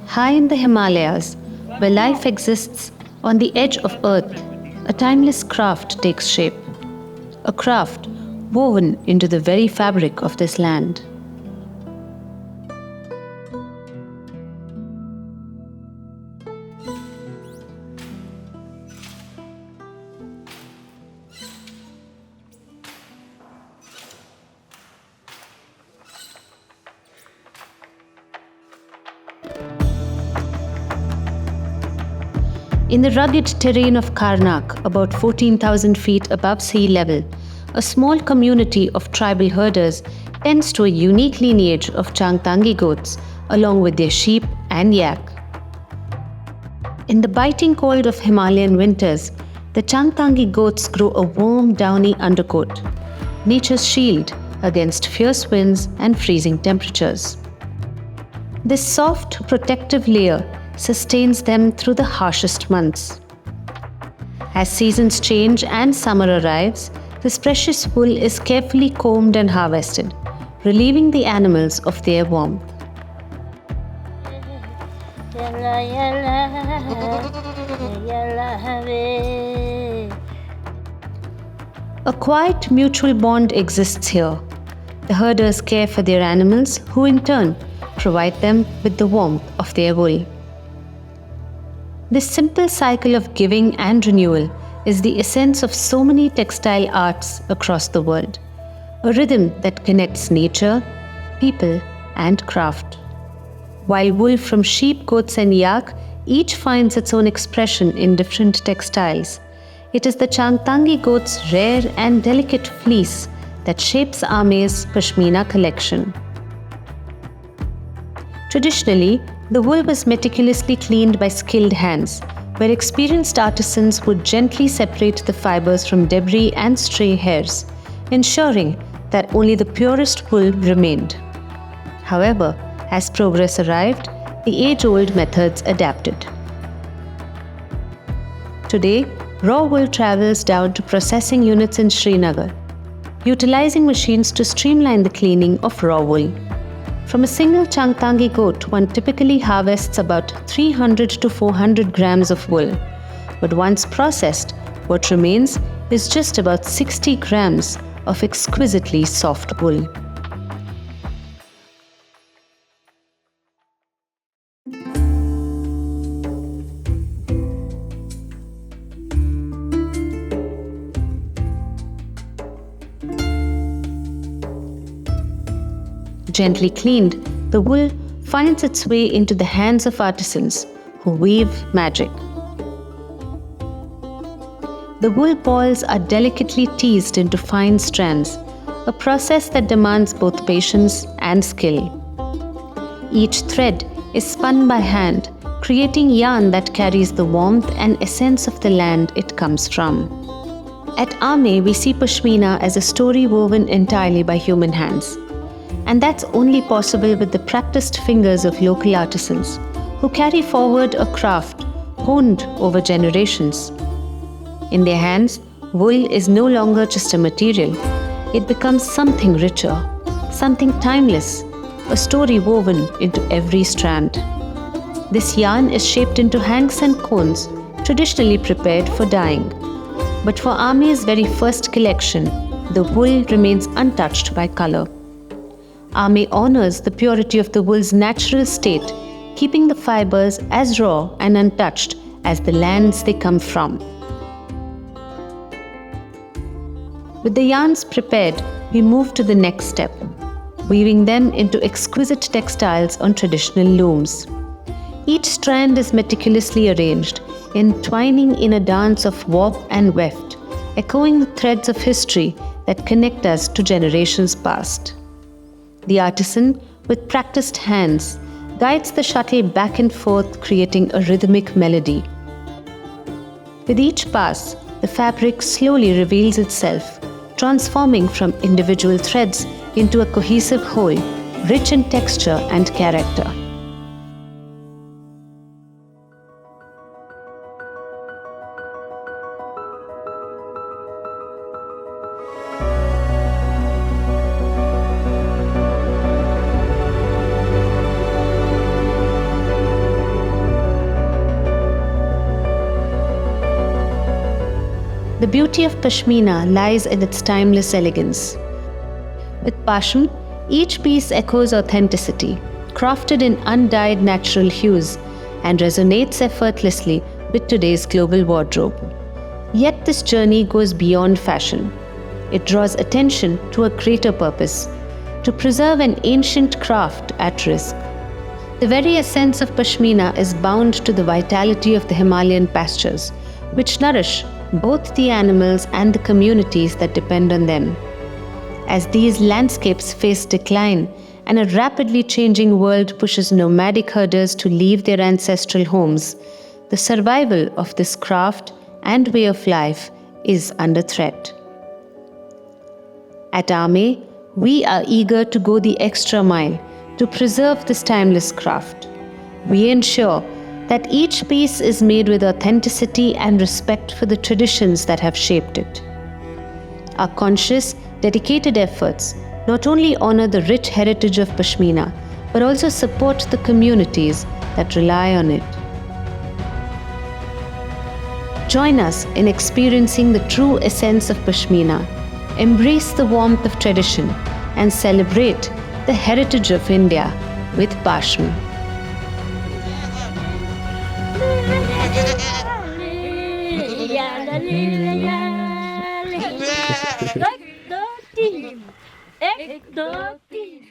High in the Himalayas, where life exists on the edge of Earth, a timeless craft takes shape. A craft woven into the very fabric of this land. In the rugged terrain of Karnak, about 14,000 feet above sea level, a small community of tribal herders tends to a unique lineage of Changtangi goats, along with their sheep and yak. In the biting cold of Himalayan winters, the Changtangi goats grow a warm, downy undercoat, nature's shield against fierce winds and freezing temperatures. This soft, protective layer sustains them through the harshest months. As seasons change and summer arrives, this precious wool is carefully combed and harvested, relieving the animals of their warmth. A quiet mutual bond exists here. The herders care for their animals, who in turn provide them with the warmth of their wool. This simple cycle of giving and renewal is the essence of so many textile arts across the world, a rhythm that connects nature, people, and craft. While wool from sheep, goats, and yak each finds its own expression in different textiles, it is the Changtangi goat's rare and delicate fleece that shapes AME's Pashmina collection. Traditionally, the wool was meticulously cleaned by skilled hands, where experienced artisans would gently separate the fibers from debris and stray hairs, ensuring that only the purest wool remained. However, as progress arrived, the age-old methods adapted. Today, raw wool travels down to processing units in Srinagar, utilizing machines to streamline the cleaning of raw wool. From a single Changtangi goat, one typically harvests about 300 to 400 grams of wool. But once processed, what remains is just about 60 grams of exquisitely soft wool. Gently cleaned, the wool finds its way into the hands of artisans who weave magic. The wool balls are delicately teased into fine strands, a process that demands both patience and skill. Each thread is spun by hand, creating yarn that carries the warmth and essence of the land it comes from. At AME, we see Pashmina as a story woven entirely by human hands. And that's only possible with the practiced fingers of local artisans who carry forward a craft honed over generations. In their hands, wool is no longer just a material. It becomes something richer, something timeless, a story woven into every strand. This yarn is shaped into hanks and cones, traditionally prepared for dyeing. But for AME's very first collection, the wool remains untouched by color. AME honors the purity of the wool's natural state, keeping the fibers as raw and untouched as the lands they come from. With the yarns prepared, we move to the next step, weaving them into exquisite textiles on traditional looms. Each strand is meticulously arranged, entwining in a dance of warp and weft, echoing the threads of history that connect us to generations past. The artisan, with practiced hands, guides the shuttle back and forth, creating a rhythmic melody. With each pass, the fabric slowly reveals itself, transforming from individual threads into a cohesive whole, rich in texture and character. The beauty of Pashmina lies in its timeless elegance. With Pashm, each piece echoes authenticity, crafted in undyed natural hues, and resonates effortlessly with today's global wardrobe. Yet this journey goes beyond fashion. It draws attention to a greater purpose: to preserve an ancient craft at risk. The very essence of Pashmina is bound to the vitality of the Himalayan pastures, which nourish both the animals and the communities that depend on them. As these landscapes face decline and a rapidly changing world pushes nomadic herders to leave their ancestral homes, the survival of this craft and way of life is under threat. At AME, we are eager to go the extra mile to preserve this timeless craft. We ensure that each piece is made with authenticity and respect for the traditions that have shaped it. Our conscious, dedicated efforts not only honor the rich heritage of Pashmina, but also support the communities that rely on it. Join us in experiencing the true essence of Pashmina, embrace the warmth of tradition, and celebrate the heritage of India with Pashm. एक दो तीन